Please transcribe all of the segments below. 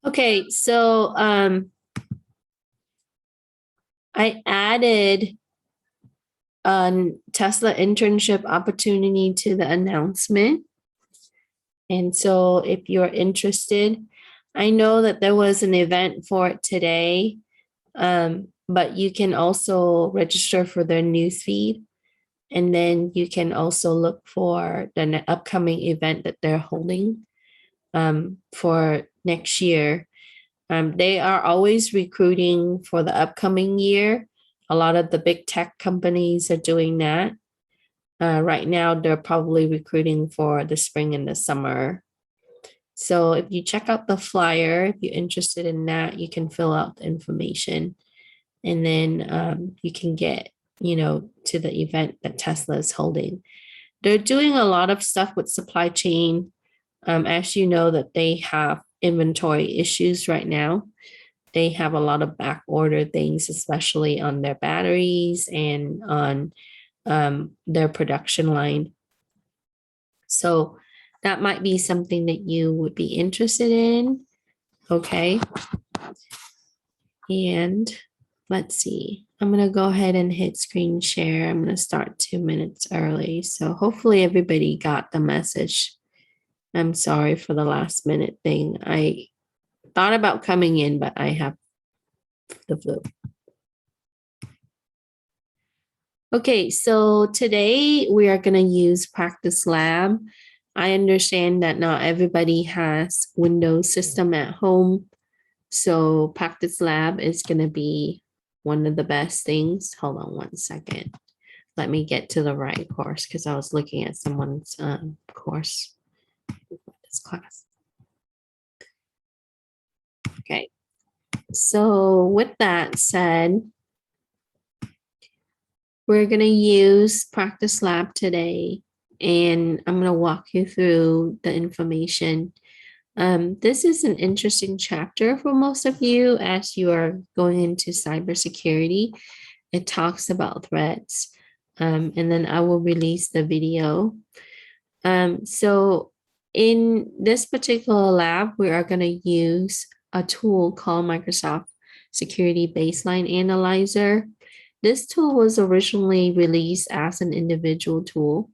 Okay, so I added a Tesla internship opportunity to the announcement. And so if you're interested, I know that there was an event for it today, but you can also register for their newsfeed. And then you can also look for the upcoming event that they're holding for next year. They are always recruiting for the upcoming year. A lot of the big tech companies are doing that. Right now, they're probably recruiting for the spring and the summer. So if you check out the flyer, if you're interested in that, you can fill out the information. And then you can get, to the event that Tesla is holding. They're doing a lot of stuff with supply chain. As you know, that they have inventory issues right now. They have a lot of back order things, especially on their batteries and on their production line. So that might be something that you would be interested in. Okay. And let's see. I'm going to go ahead and hit screen share. I'm going to start 2 minutes early. So hopefully everybody got the message. I'm sorry for the last minute thing. I thought about coming in, but I have the flu. Okay, so today we are going to use Practice Lab. I understand that not everybody has Windows system at home. So Practice Lab is going to be one of the best things. Hold on 1 second. Let me get to the right course because I was looking at someone's course. This class. Okay. So with that said, we're going to use Practice Lab today, and I'm going to walk you through the information. This is an interesting chapter for most of you as you are going into cybersecurity. It talks about threats, and then I will release the video. So in this particular lab, we are going to use a tool called Microsoft Security Baseline Analyzer. This tool was originally released as an individual tool,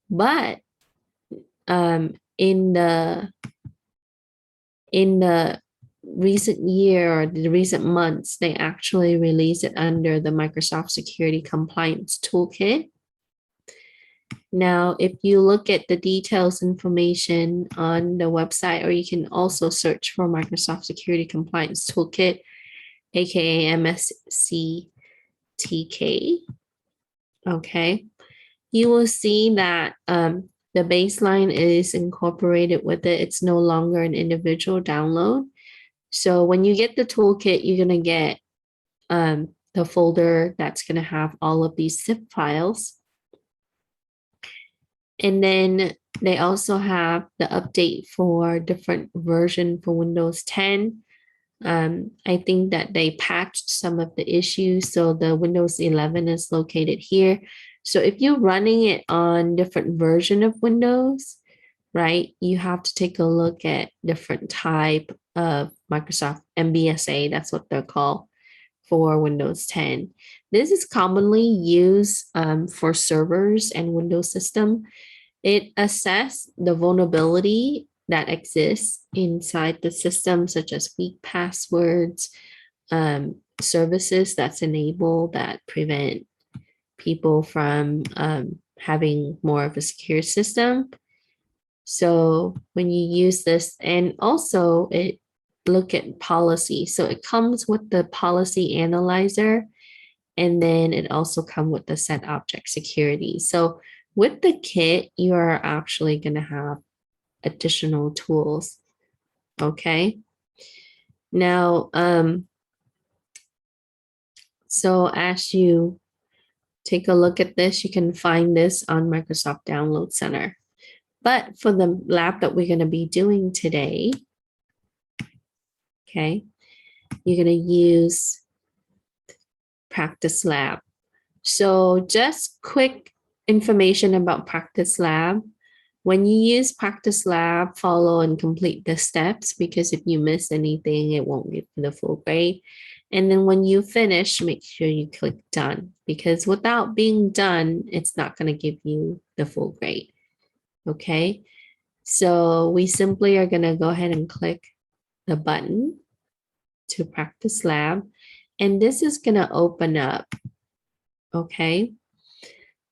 but in the recent year or the recent months, they actually released it under the Microsoft Security Compliance Toolkit. Now, if you look at the details information on the website, or you can also search for Microsoft Security Compliance Toolkit, aka MSCTK, okay, you will see that the baseline is incorporated with it. It's no longer an individual download. So when you get the toolkit, you're going to get the folder that's going to have all of these zip files. And then they also have the update for different version for Windows 10. I think that they patched some of the issues. So the Windows 11 is located here. So if you're running it on different version of Windows, right, you have to take a look at different type of Microsoft MBSA. That's what they're called for Windows 10. This is commonly used for servers and Windows system. It assesses the vulnerability that exists inside the system, such as weak passwords, services that's enabled that prevent people from having more of a secure system. So when you use this, and also it look at policy. So it comes with the policy analyzer, and then it also comes with the set object security. So with the kit, you are actually going to have additional tools. Okay. Now, so as you take a look at this, you can find this on Microsoft Download Center. But for the lab that we're going to be doing today, okay, you're going to use Practice Lab. So just quick information about Practice Lab. When you use practice lab, follow and complete the steps, because if you miss anything, it won't give you the full grade. And then when you finish, make sure you click done, because without being done, it's not going to give you the full grade. Okay, so we simply are going to go ahead and click the button to practice lab, and this is going to open up. Okay,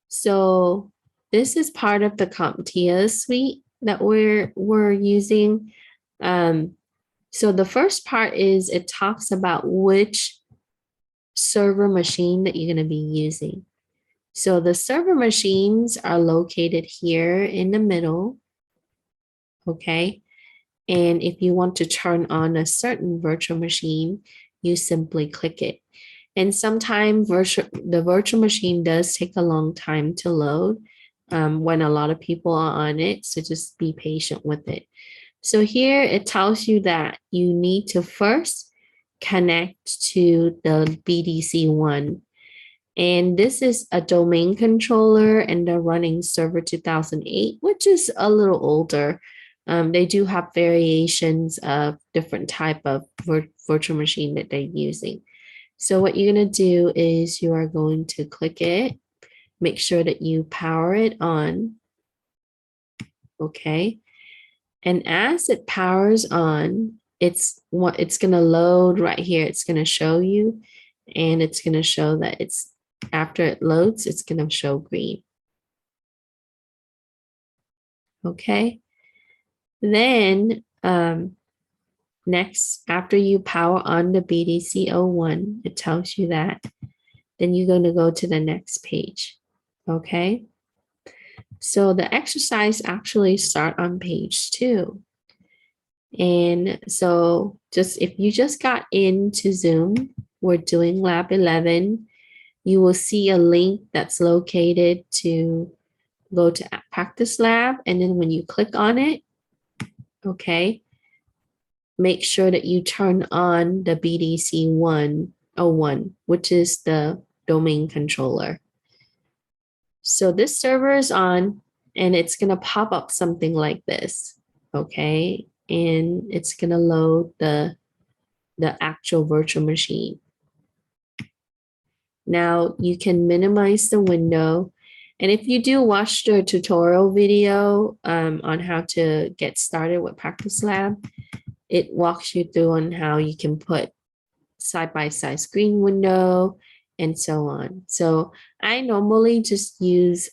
so this is part of the CompTIA suite that we're using. So the first part is it talks about which server machine that you're going to be using. So the server machines are located here in the middle. Okay. And if you want to turn on a certain virtual machine, you simply click it. And sometimes the virtual machine does take a long time to load when a lot of people are on it. So just be patient with it. So here it tells you that you need to first connect to the BDC1. And this is a domain controller, and they're running server 2008, which is a little older. They do have variations of different type of virtual machine that they're using. So what you're going to do is you are going to click it, make sure that you power it on. Okay. And as it powers on, it's going to load right here. It's going to show you, and it's going to show that it's after it loads, it's going to show green. Okay. Then next, after you power on the BDC01, it tells you that. Then you're going to go to the next page. Okay. So the exercise actually start on page 2. And so just if you just got into Zoom, we're doing lab 11, you will see a link that's located to go to practice lab. And then when you click on it, okay, make sure that you turn on the BDC 101, which is the domain controller. So this server is on, and it's going to pop up something like this. Okay. And it's going to load the actual virtual machine. Now you can minimize the window. And if you do watch the tutorial video on how to get started with Practice Lab, it walks you through on how you can put side-by-side screen window and so on. So I normally just use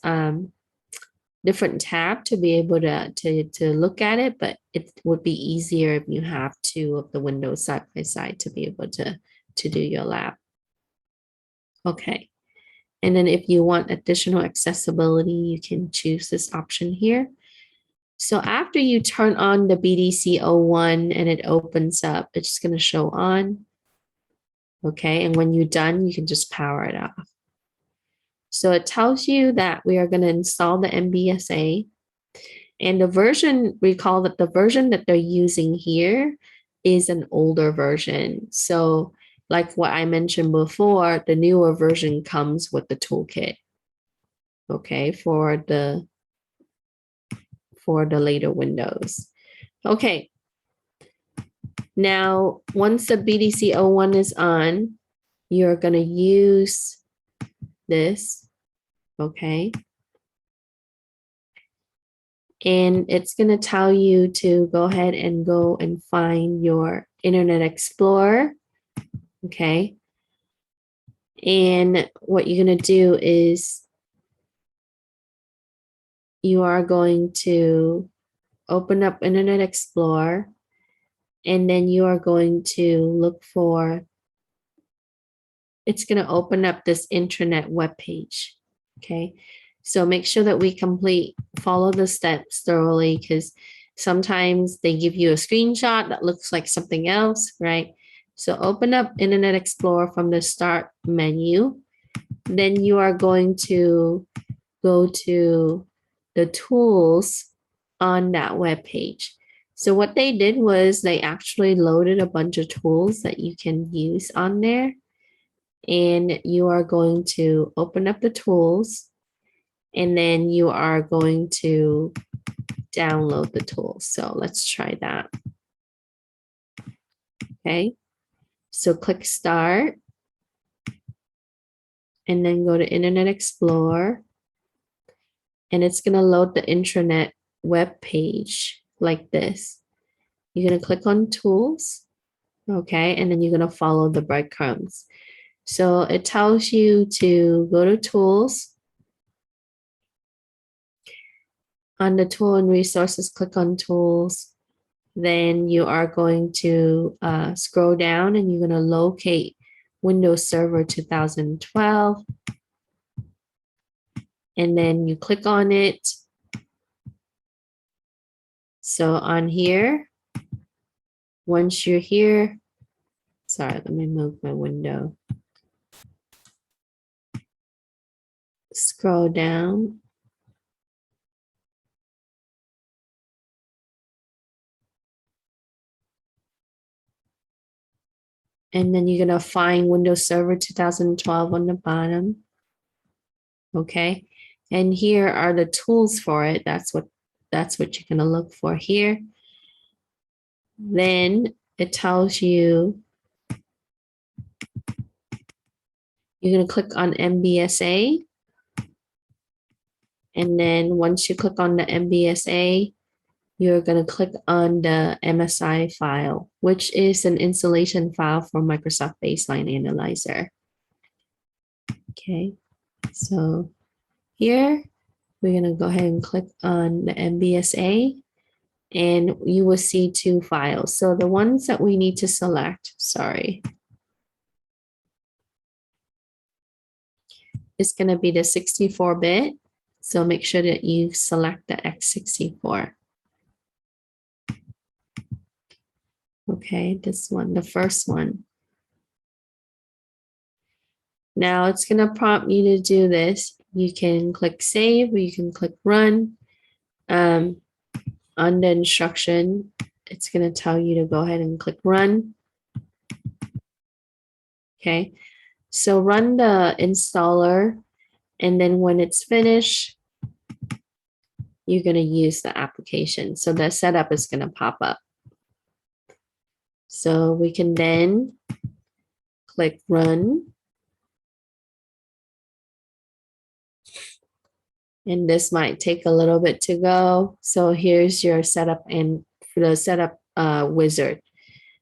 different tab to be able to look at it, but it would be easier if you have 2 of the windows side by side to be able to do your lab. Okay. And then if you want additional accessibility, you can choose this option here. So after you turn on the BDC01 and it opens up, it's just going to show on. Okay. And when you're done, you can just power it off. So it tells you that we are going to install the MBSA. And the version, recall that the version that they're using here is an older version. So like what I mentioned before, the newer version comes with the toolkit. Okay, for the later Windows. Okay. Now, once the BDC01 is on, you're going to use this. Okay. And it's going to tell you to go ahead and go and find your Internet Explorer. Okay. And what you're going to do is you are going to open up Internet Explorer, and then you are going to look for, it's going to open up this internet web page. Okay. So make sure that we follow the steps thoroughly, because sometimes they give you a screenshot that looks like something else, right? So open up Internet Explorer from the start menu. Then you are going to go to the tools on that web page. So what they did was they actually loaded a bunch of tools that you can use on there. And you are going to open up the tools. and then you are going to download the tool. So let's try that. Okay, so click Start, and then go to Internet Explorer, and it's going to load the intranet web page like this. You're going to click on Tools, okay, and then you're going to follow the breadcrumbs. So it tells you to go to Tools. On the Tool and Resources, click on Tools. Then you are going to scroll down, and you're going to locate Windows Server 2012. And then you click on it. So on here, once you're here, sorry, let me move my window. Scroll down. And then you're going to find Windows Server 2012 on the bottom. Okay. And here are the tools for it. That's what you're going to look for here. Then it tells you you're going to click on MBSA. And then once you click on the MBSA, you're going to click on the MSI file, which is an installation file for Microsoft Baseline Analyzer. Okay, so here we're going to go ahead and click on the MBSA, and you will see two files. So the ones that we need to select, sorry, is going to be the 64-bit. So make sure that you select the x64. Okay, this one, the first one. Now it's going to prompt you to do this. You can click Save, or you can click Run. On the instruction, it's going to tell you to go ahead and click Run. Okay, so run the installer, and then when it's finished, you're going to use the application. So the setup is going to pop up. So we can then click Run. And this might take a little bit to go. So here's your setup and for the setup wizard.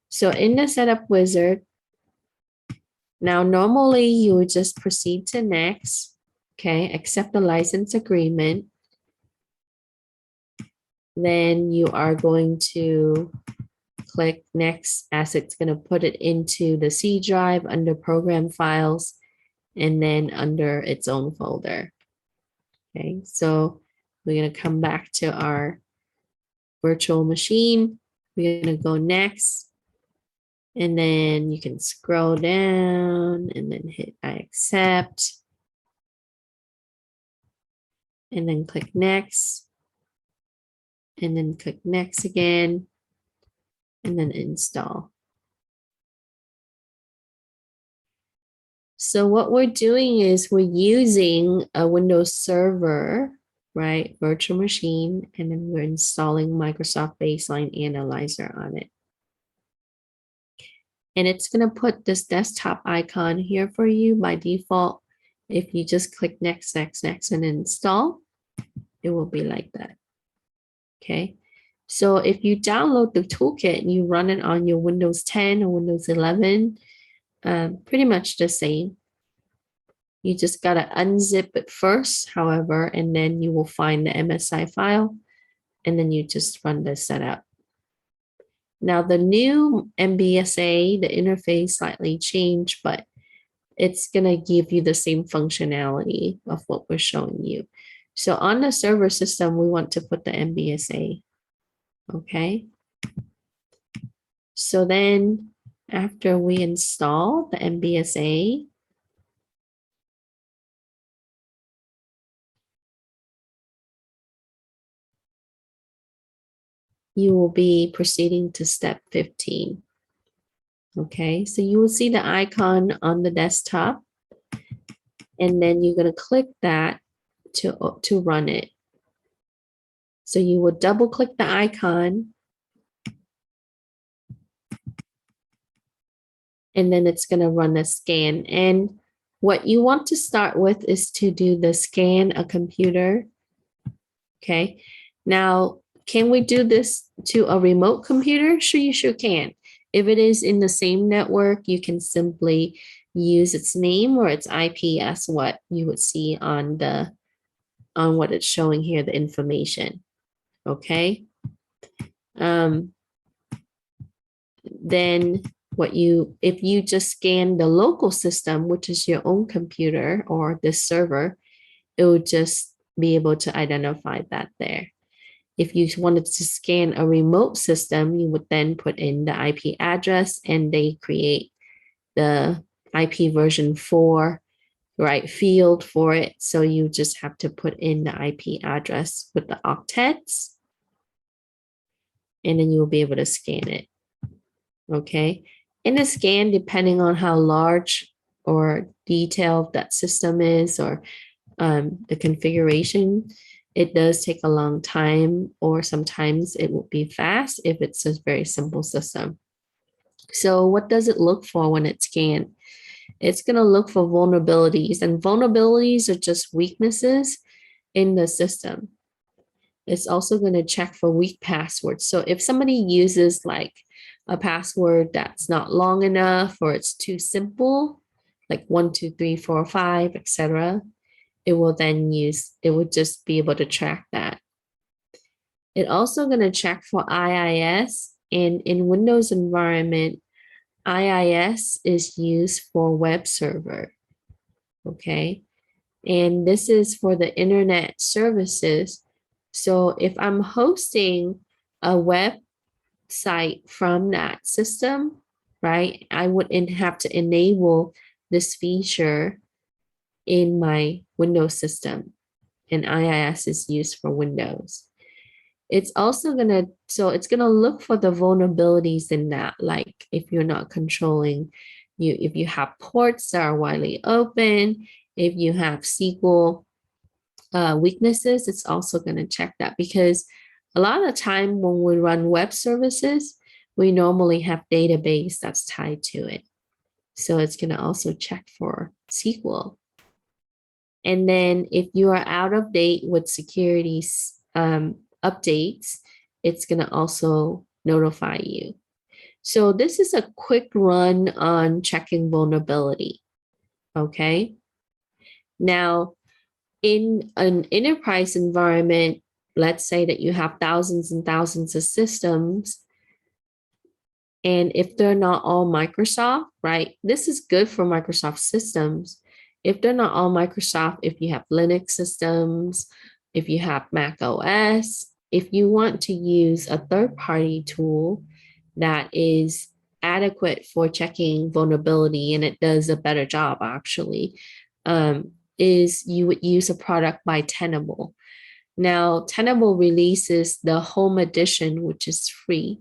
So in the setup wizard, now normally you would just proceed to next. Okay, accept the license agreement. Then you are going to click next, as it's going to put it into the C drive under program files and then under its own folder. Okay, so we're going to come back to our virtual machine. We're going to go next, and then you can scroll down and then hit I accept, and then click next, and then click next again, and then install. So what we're doing is we're using a Windows Server, right, virtual machine, and then we're installing Microsoft Baseline Analyzer on it. And it's going to put this desktop icon here for you by default. If you just click next, next, next, and install, it will be like that. Okay. So if you download the toolkit and you run it on your Windows 10 or Windows 11, pretty much the same. You just got to unzip it first, however, and then you will find the MSI file, and then you just run the setup. Now the new MBSA, the interface slightly changed, but it's going to give you the same functionality of what we're showing you. So on the server system, we want to put the MBSA. Okay. So then after we install the MBSA, you will be proceeding to step 15. Okay, so you will see the icon on the desktop, and then you're going to click that to run it. So you would double click the icon, and then it's going to run a scan. And what you want to start with is to do the scan a computer. Okay. Now, can we do this to a remote computer? Sure, you sure can. If it is in the same network, you can simply use its name or its IP as what you would see on what it's showing here, the information. Okay. Then if you just scan the local system, which is your own computer or this server, it will just be able to identify that there. If you wanted to scan a remote system, you would then put in the IP address and they create the IP version 4, right, field for it. So you just have to put in the IP address with the octets, and then you'll be able to scan it. Okay. In the scan, depending on how large or detailed that system is or the configuration, it does take a long time, or sometimes it will be fast if it's a very simple system. So what does it look for when it's scanned? It's going to look for vulnerabilities, and vulnerabilities are just weaknesses in the system. It's also going to check for weak passwords. So if somebody uses like a password that's not long enough or it's too simple, like 1, 2, 3, 4, 5, etc., it would just be able to track that. It's also going to check for IIS, and in Windows environment, IIS is used for web server. Okay. And this is for the internet services. So if I'm hosting a website from that system, right, I wouldn't have to enable this feature in my Windows system, and IIS is used for Windows. It's also it's gonna look for the vulnerabilities in that, like if you're not controlling, if you have ports that are widely open, if you have SQL weaknesses, it's also gonna check that, because a lot of the time when we run web services, we normally have database that's tied to it. So it's gonna also check for SQL. And then if you are out of date with security updates, it's going to also notify you. So this is a quick run on checking vulnerability. Okay. Now, in an enterprise environment, let's say that you have thousands and thousands of systems, and if they're not all Microsoft, right, this is good for Microsoft systems. If they're not all Microsoft, if you have Linux systems, if you have Mac OS, if you want to use a third-party tool that is adequate for checking vulnerability, and it does a better job actually, is you would use a product by Tenable. Now, Tenable releases the Home Edition, which is free.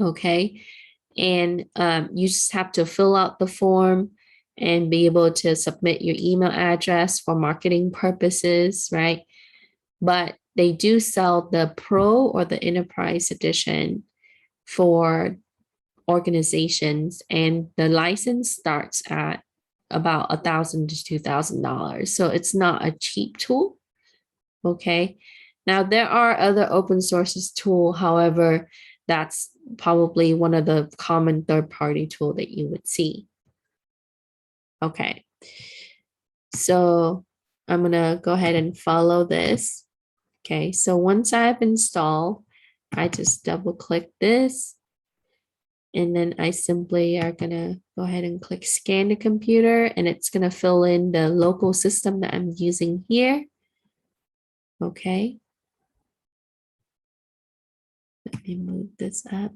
Okay. And you just have to fill out the form and be able to submit your email address for marketing purposes, right? But they do sell the Pro or the Enterprise Edition for organizations, and the license starts at about $1,000 to $2,000. So it's not a cheap tool. Okay. Now there are other open sources tool, however, that's probably one of the common third-party tool that you would see. Okay. So I'm going to go ahead and follow this. Okay. So once I've installed, I just double click this, and then I simply are going to go ahead and click scan the computer, and it's going to fill in the local system that I'm using here. Okay. Let me move this up.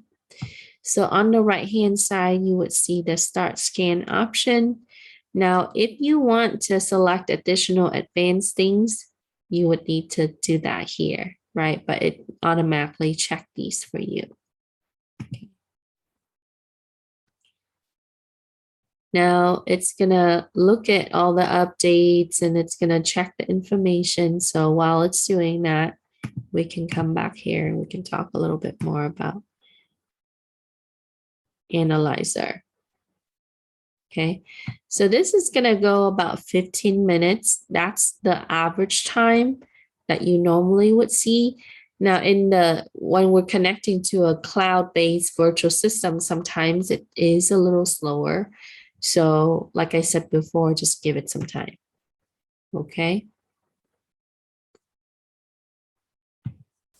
So on the right-hand side, you would see the start scan option. Now, if you want to select additional advanced things, you would need to do that here, right? But it automatically checked these for you. Okay. Now it's going to look at all the updates and it's going to check the information. So while it's doing that, we can come back here and we can talk a little bit more about analyzer. Okay, so this is going to go about 15 minutes. That's the average time that you normally would see. Now, when we're connecting to a cloud-based virtual system, sometimes it is a little slower. So like I said before, just give it some time. Okay.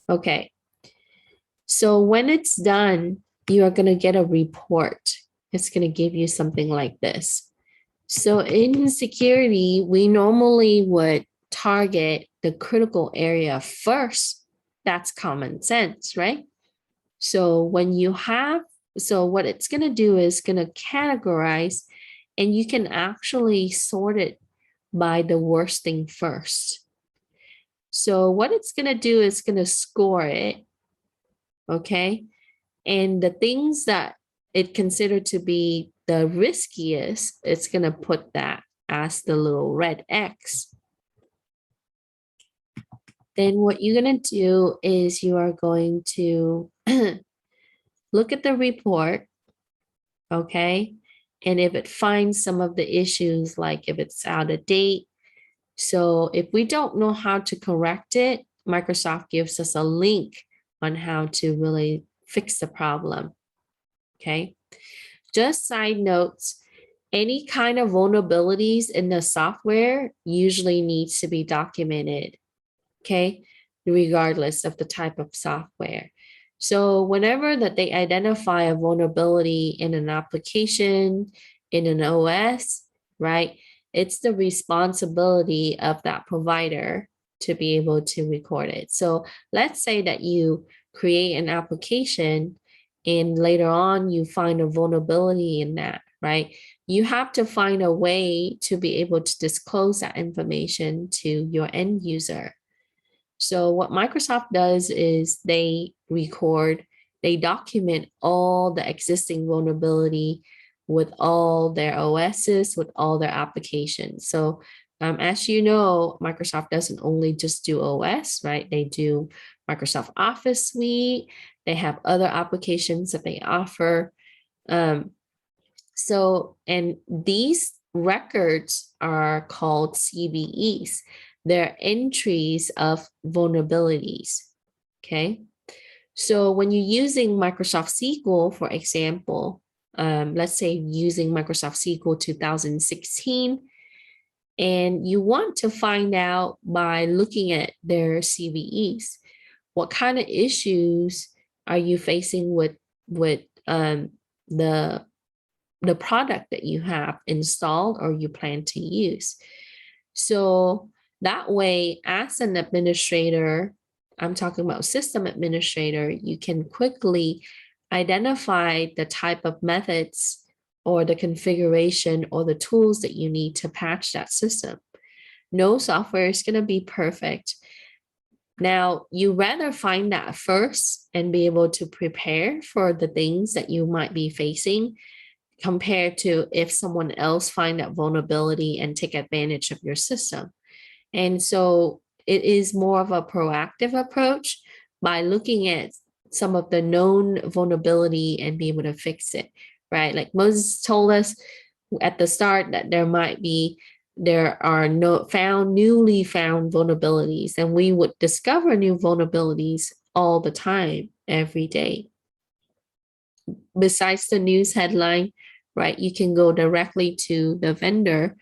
Okay. So when it's done, you are going to get a report. It's going to give you something like this. So in security, we normally would target the critical area first. That's common sense, right? So what it's going to do is going to categorize, and you can actually sort it by the worst thing first. So what it's going to do is going to score it, okay? And the things that it considered to be the riskiest, it's going to put that as the little red X. Then what you're going to do is you are going to look at the report, okay? And if it finds some of the issues, like if it's out of date. So if we don't know how to correct it, Microsoft gives us a link on how to really fix the problem, okay? Just side notes, any kind of vulnerabilities in the software usually needs to be documented, okay? Regardless of the type of software. So whenever that they identify a vulnerability in an application, in an OS, right? It's the responsibility of that provider to be able to record it. So let's say that you create an application and later on you find a vulnerability in that, right? You have to find a way to be able to disclose that information to your end user. So what Microsoft does is they document all the existing vulnerability with all their OSs, with all their applications. So as you know, Microsoft doesn't only just do OS, right? They do Microsoft Office Suite. They have other applications that they offer. And these records are called CVEs. They're entries of vulnerabilities, okay? So when you're using Microsoft SQL, for example, let's say using Microsoft SQL 2016, and you want to find out by looking at their CVEs, what kind of issues are you facing with the product that you have installed or you plan to use. So that way, as an administrator, I'm talking about system administrator, you can quickly identify the type of methods or the configuration or the tools that you need to patch that system. No software is going to be perfect. Now, you rather find that first and be able to prepare for the things that you might be facing compared to if someone else find that vulnerability and take advantage of your system. And so it is more of a proactive approach by looking at some of the known vulnerability and be able to fix it, right? Like Moses told us at the start that there are newly found vulnerabilities, and we would discover new vulnerabilities all the time, every day. Besides the news headline, right, you can go directly to the vendor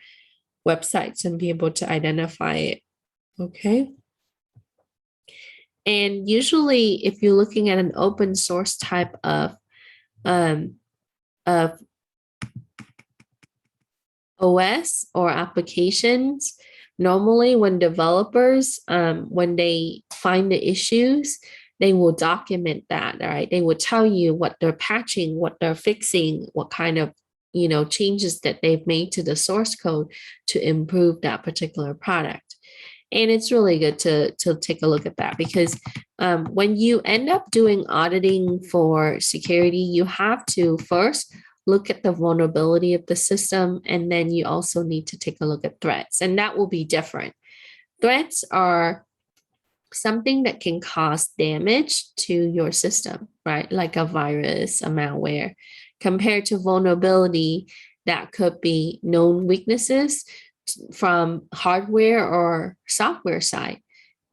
websites and be able to identify it, okay? And usually if you're looking at an open source type of OS or applications, normally when developers, when they find the issues, they will document that, right? They will tell you what they're patching, what they're fixing, what kind of changes that they've made to the source code to improve that particular product. And it's really good to take a look at that, because when you end up doing auditing for security, you have to first look at the vulnerability of the system, and then you also need to take a look at threats, and that will be different. Threats are something that can cause damage to your system, right? Like a virus, a malware, compared to vulnerability that could be known weaknesses from hardware or software side,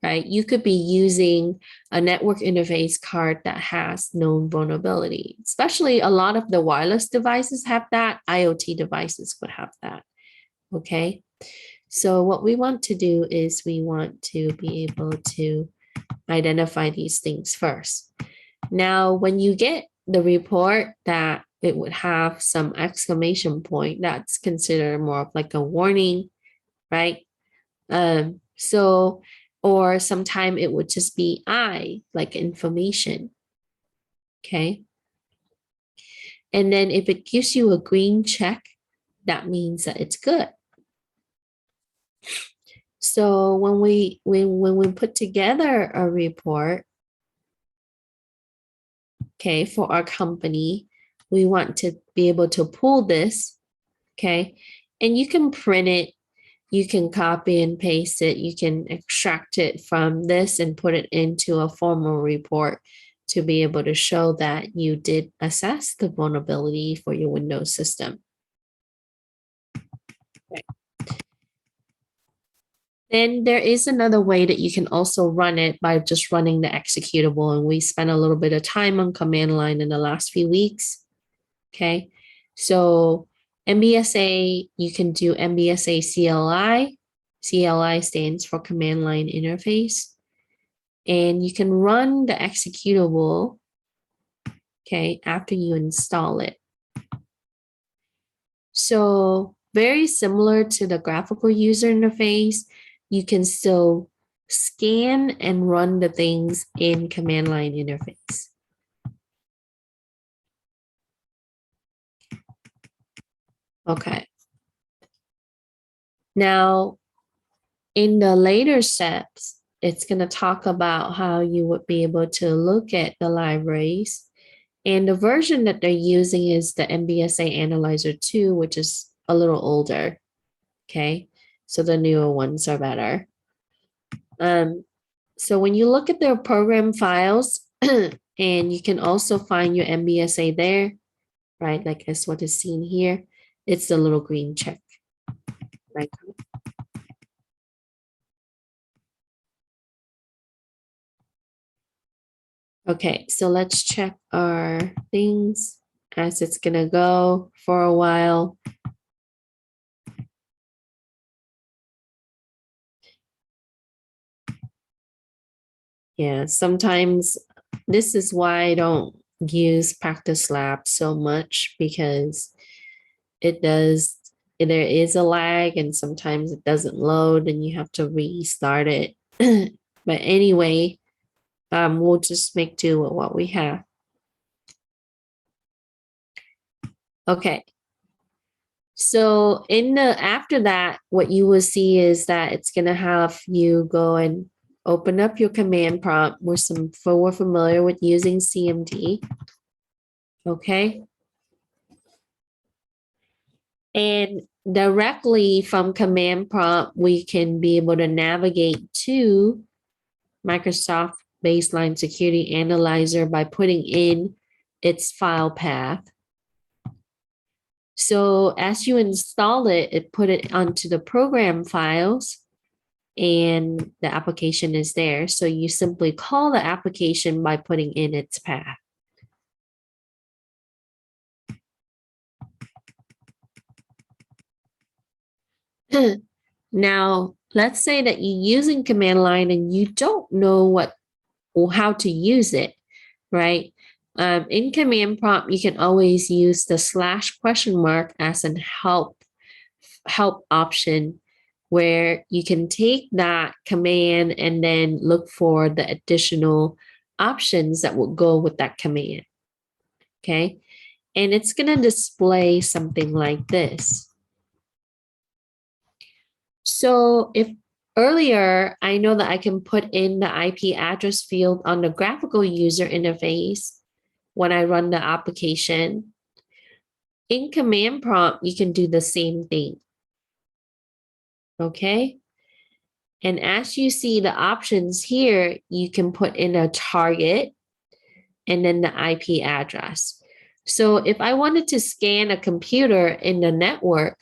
right? You could be using a network interface card that has known vulnerability, especially a lot of the wireless devices have that. IoT devices would have that, okay? So what we want to do is we want to be able to identify these things first. Now, when you get the report that it would have some exclamation point, that's considered more of like a warning, right? Or sometime it would just be like information, okay? And then if it gives you a green check, that means that it's good. So when we put together a report, okay, for our company, we want to be able to pull this, okay, and you can print it, you can copy and paste it, you can extract it from this and put it into a formal report to be able to show that you did assess the vulnerability for your Windows system. Okay. Then there is another way that you can also run it by just running the executable. And we spent a little bit of time on command line in the last few weeks. Okay. So MBSA, you can do MBSA CLI. CLI stands for command line interface. And you can run the executable, okay, after you install it. So very similar to the graphical user interface, you can still scan and run the things in command line interface. Okay. Now, in the later steps, it's going to talk about how you would be able to look at the libraries. And the version that they're using is the MBSA Analyzer 2, which is a little older. Okay. So the newer ones are better. So when you look at their program files, and you can also find your MBSA there, right? Like as what is seen here, it's the little green check, right? Okay, so let's check our things as it's gonna go for a while. Yeah, sometimes this is why I don't use Practice Lab so much, because there is a lag and sometimes it doesn't load and you have to restart it. But anyway, we'll just make do with what we have. Okay. So after that, what you will see is that it's gonna have you go and open up your command prompt. We're familiar with using CMD. Okay. And directly from command prompt, we can be able to navigate to Microsoft Baseline Security Analyzer by putting in its file path. So as you install it, it put it onto the program files and the application is there. So you simply call the application by putting in its path. Now, let's say that you're using command line and you don't know what or how to use it, right? In command prompt, you can always use the /? as an help option, where you can take that command and then look for the additional options that will go with that command. Okay. And it's going to display something like this. So if earlier, I know that I can put in the IP address field on the graphical user interface when I run the application. In command prompt, you can do the same thing. Okay. And as you see the options here, you can put in a target and then the IP address. So if I wanted to scan a computer in the network,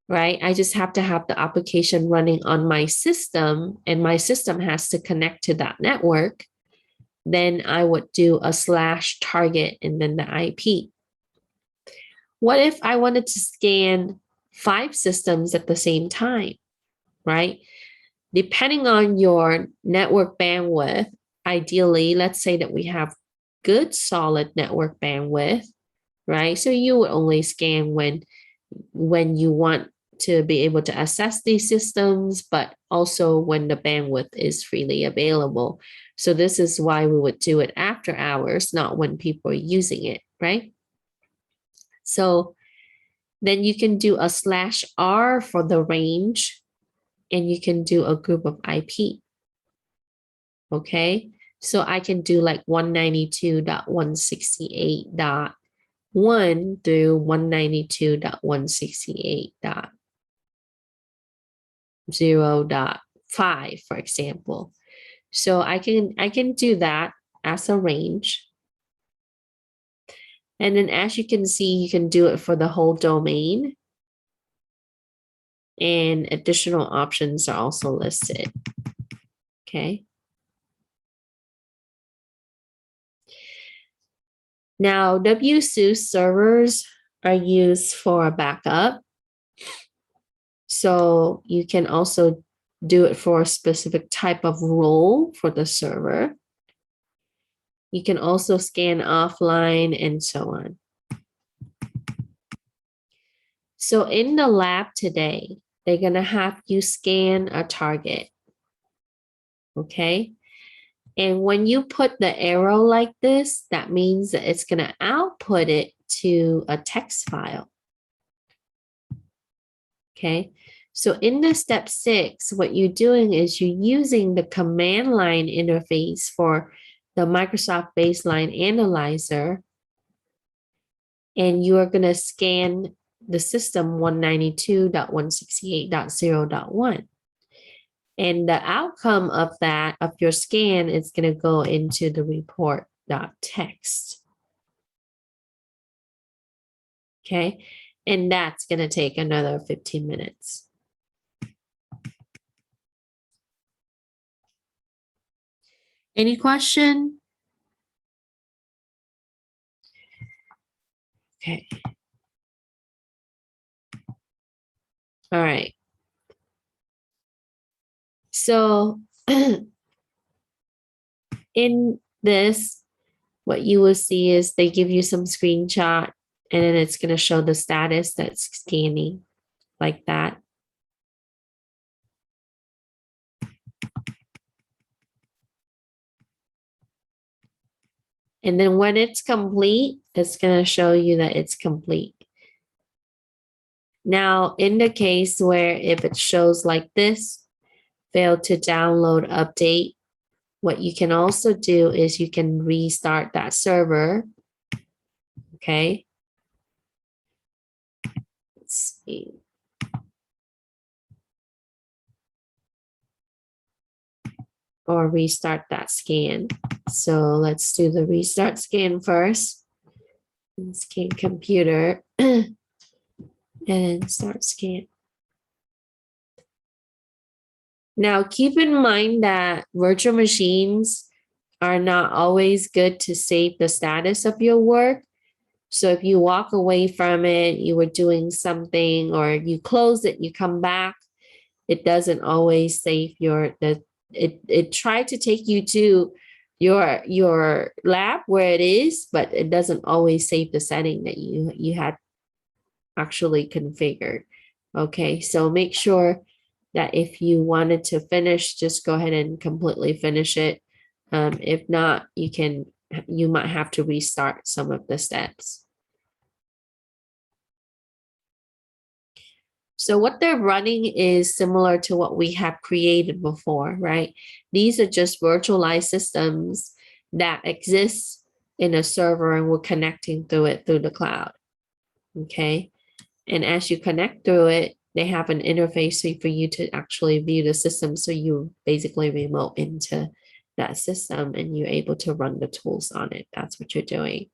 right, I just have to have the application running on my system, and my system has to connect to that network. Then I would do a /target and then the IP. What if I wanted to scan 5 systems at the same time, right? Depending on your network bandwidth, ideally, let's say that we have good solid network bandwidth, right? So you would only scan when you want to be able to access these systems, but also when the bandwidth is freely available. So this is why we would do it after hours, not when people are using it, right? So then you can do a /R for the range, and you can do a group of IP. Okay, so I can do like 192.168.1 through 192.168.0.5, for example. So I can do that as a range. And then as you can see, you can do it for the whole domain. And additional options are also listed. Okay. Now, WSUS servers are used for backup. So you can also do it for a specific type of role for the server. You can also scan offline and so on. So in the lab today, they're going to have you scan a target. Okay. And when you put the arrow like this, that means that it's going to output it to a text file. Okay. So in the step 6, what you're doing is you're using the command line interface for the Microsoft Baseline Analyzer, and you are going to scan the system 192.168.0.1. And the outcome of that, of your scan, is going to go into the report.txt. Okay. And that's going to take another 15 minutes. Any question? Okay. All right. So in this, what you will see is they give you some screenshot, and then it's going to show the status that's scanning like that. And then when it's complete, it's going to show you that it's complete. Now, in the case where if it shows like this, failed to download update, what you can also do is you can restart that server. Okay. Let's see. Or restart that scan. So let's do the restart scan first. And scan computer. And then start scan. Now, keep in mind that virtual machines are not always good to save the status of your work. So if you walk away from it, you were doing something, or you close it, you come back, it doesn't always save it tried to take you to your lab where it is, but it doesn't always save the setting that you had actually configured. Okay, so make sure that if you wanted to finish, just go ahead and completely finish it. If not, you might have to restart some of the steps. So what they're running is similar to what we have created before, right? These are just virtualized systems that exist in a server, and we're connecting through it through the cloud. Okay. And as you connect through it, they have an interface for you to actually view the system. So you basically remote into that system and you're able to run the tools on it. That's what you're doing.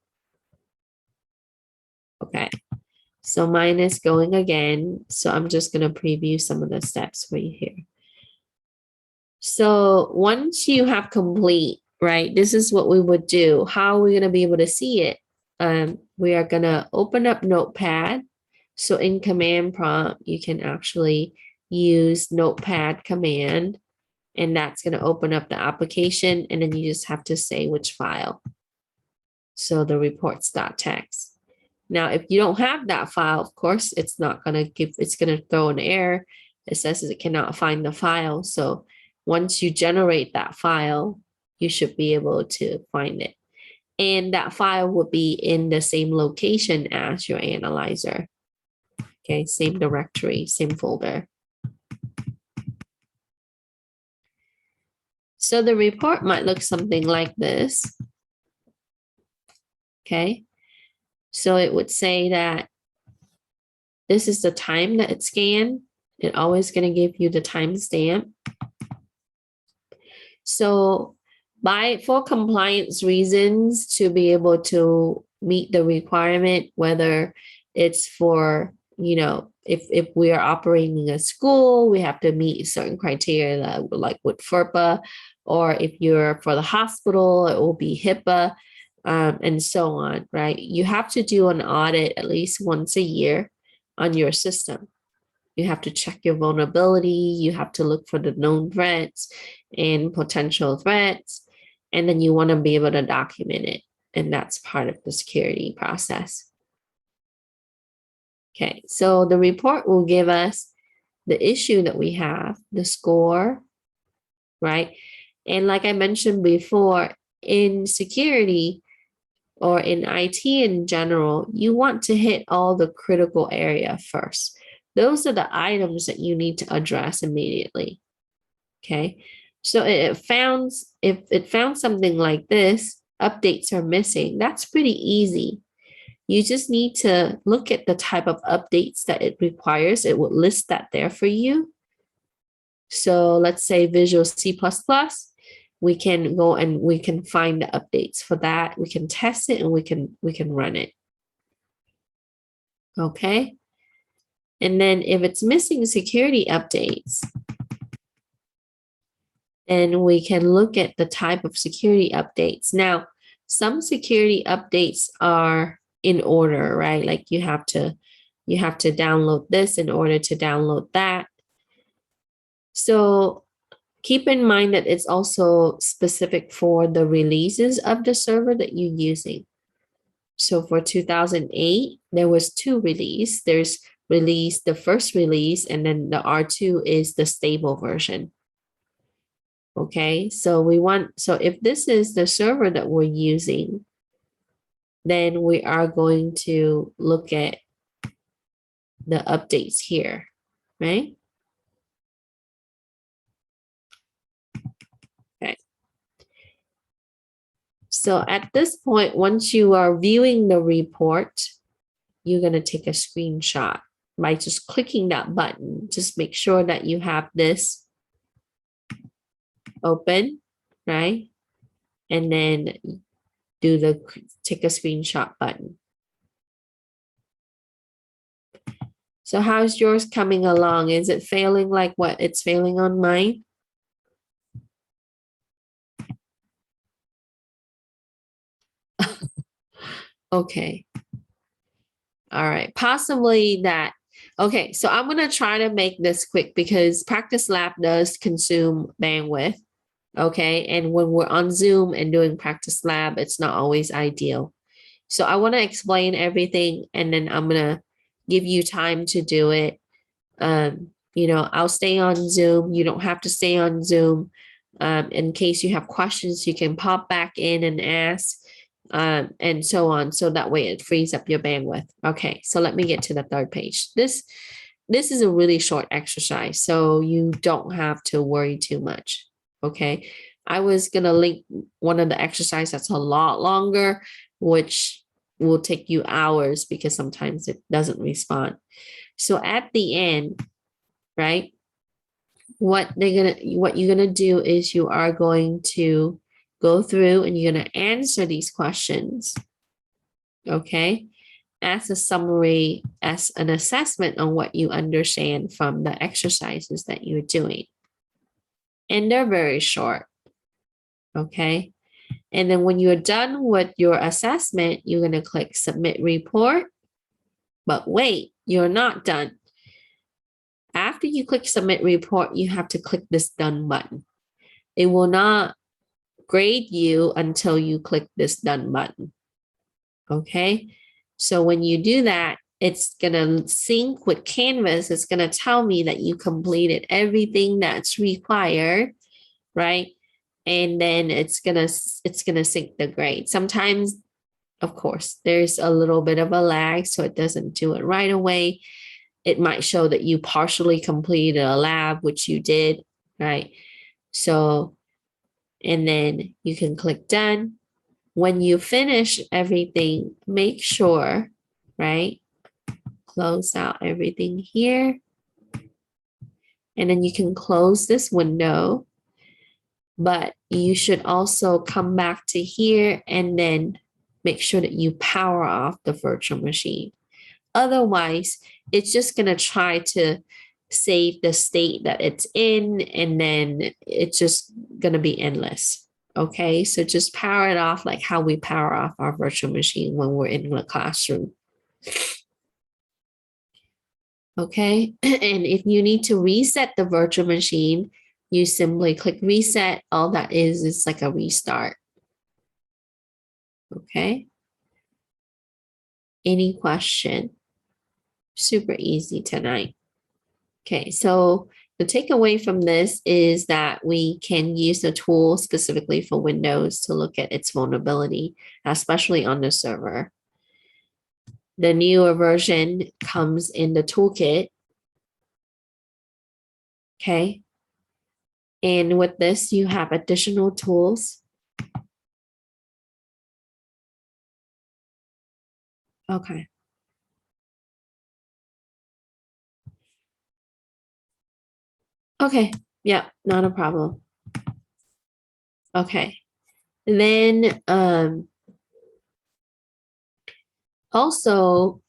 Okay. So mine is going again. So I'm just going to preview some of the steps for you here. So once you have complete, right, this is what we would do. How are we going to be able to see it? We are going to open up Notepad. So in command prompt, you can actually use Notepad command, and that's going to open up the application. And then you just have to say which file. So the reports.txt. Now, if you don't have that file, of course, it's not going to give, it's going to throw an error. It says it cannot find the file. So once you generate that file, you should be able to find it. And that file will be in the same location as your analyzer. Okay, same directory, same folder. So the report might look something like this. Okay, so it would say that this is the time that it's scanned. It's always going to give you the timestamp. So for compliance reasons, to be able to meet the requirement, whether it's for, if we are operating a school, we have to meet certain criteria that, like with FERPA, or if you're for the hospital, it will be HIPAA, and so on, right? You have to do an audit at least once a year on your system. You have to check your vulnerability. You have to look for the known threats and potential threats. And then you want to be able to document it. And that's part of the security process. Okay, so the report will give us the issue that we have, the score, right? And like I mentioned before, in security or in IT in general, you want to hit all the critical area first. Those are the items that you need to address immediately. Okay. So if it found something like this, updates are missing, that's pretty easy. You just need to look at the type of updates that it requires. It will list that there for you. So let's say Visual C++, we can go and we can find the updates for that. We can test it and we can run it. Okay. And then if it's missing security updates, then we can look at the type of security updates. Now, some security updates are in order, right? Like you have to download this in order to download that. So keep in mind that it's also specific for the releases of the server that you're using. So for 2008, there was 2 releases. There's the first release, and then the R2 is the stable version. Okay, so if this is the server that we're using, then we are going to look at the updates here, right? Okay. So at this point, once you are viewing the report, you're going to take a screenshot by just clicking that button. Just make sure that you have this open, right? And then take a screenshot button. So how's yours coming along? Is it failing like what it's failing on mine? Okay. All right. Possibly that. Okay. So I'm going to try to make this quick because Practice Lab does consume bandwidth. Okay. And when we're on Zoom and doing Practice Lab, it's not always ideal. So I want to explain everything and then I'm going to give you time to do it. I'll stay on Zoom. You don't have to stay on Zoom. In case you have questions, you can pop back in and ask, and so on. So that way it frees up your bandwidth. Okay, so let me get to the third page. This is a really short exercise, so you don't have to worry too much. Okay, I was going to link one of the exercises that's a lot longer, which will take you hours because sometimes it doesn't respond. So at the end, right, what you're gonna do is you are going to go through and you're gonna answer these questions, okay, as a summary, as an assessment on what you understand from the exercises that you're doing. And they're very short, okay? And then when you're done with your assessment, you're gonna click Submit Report. But wait, you're not done. After you click Submit Report, you have to click this Done button. It will not grade you until you click this Done button, okay? So when you do that, it's going to sync with Canvas. It's going to tell me that you completed everything that's required, right? And then it's going to sync the grade. Sometimes, of course, there's a little bit of a lag, so it doesn't do it right away. It might show that you partially completed a lab, which you did, right? So, and then you can click Done. When you finish everything, make sure, right? Close out everything here. And then you can close this window. But you should also come back to here and then make sure that you power off the virtual machine. Otherwise, it's just going to try to save the state that it's in, and then it's just going to be endless. Okay, so just power it off like how we power off our virtual machine when we're in the classroom. Okay, and if you need to reset the virtual machine, you simply click reset. All that is like a restart. Okay. Any question? Super easy tonight. Okay, so the takeaway from this is that we can use the tool specifically for Windows to look at its vulnerability, especially on the server. The newer version comes in the toolkit. Okay. And with this, you have additional tools. Okay. Okay. Yeah, not a problem. Okay. Then also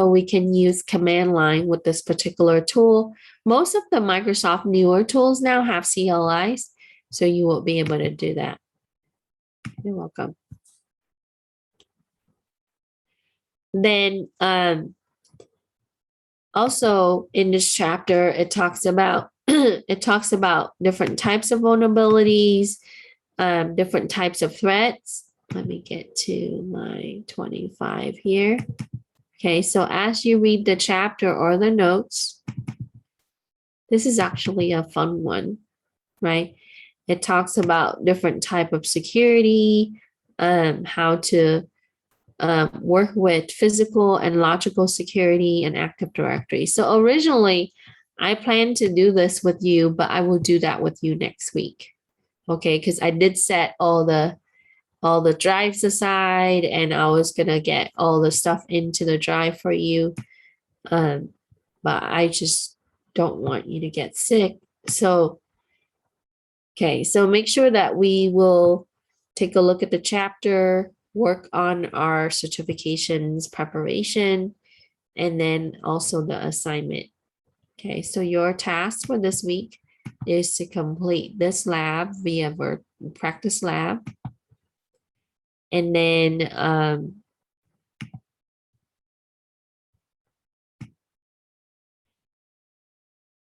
we can use command line with this particular tool. Most of the Microsoft newer tools now have CLIs, so you will be able to do that. You're welcome. Then also in this chapter, it talks about different types of vulnerabilities, different types of threats. Let me get to my 25 here. Okay, so as you read the chapter or the notes, this is actually a fun one, right? It talks about different type of security, how to work with physical and logical security and Active Directory. So originally, I planned to do this with you, but I will do that with you next week. Okay, because I did set all the drives aside, and I was gonna get all the stuff into the drive for you. But I just don't want you to get sick. So, okay, so make sure that we will take a look at the chapter, work on our certifications preparation, and then also the assignment. Okay, so your task for this week is to complete this lab via practice lab. And then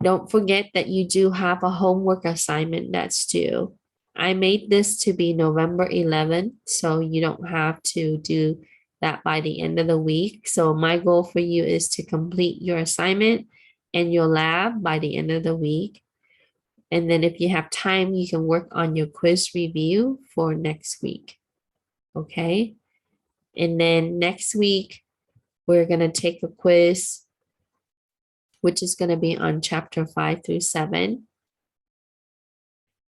don't forget that you do have a homework assignment that's due. I made this to be November 11th, so you don't have to do that by the end of the week. So my goal for you is to complete your assignment and your lab by the end of the week. And then if you have time, you can work on your quiz review for next week. Okay. And then next week, we're going to take a quiz, which is going to be on chapter 5 through 7.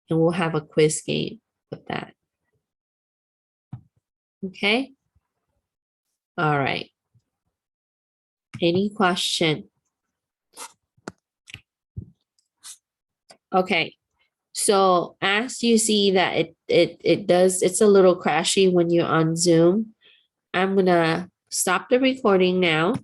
And we'll have a quiz game with that. Okay. All right. Any question? Okay. So as you see that it's a little crashy when you're on Zoom. I'm gonna stop the recording now.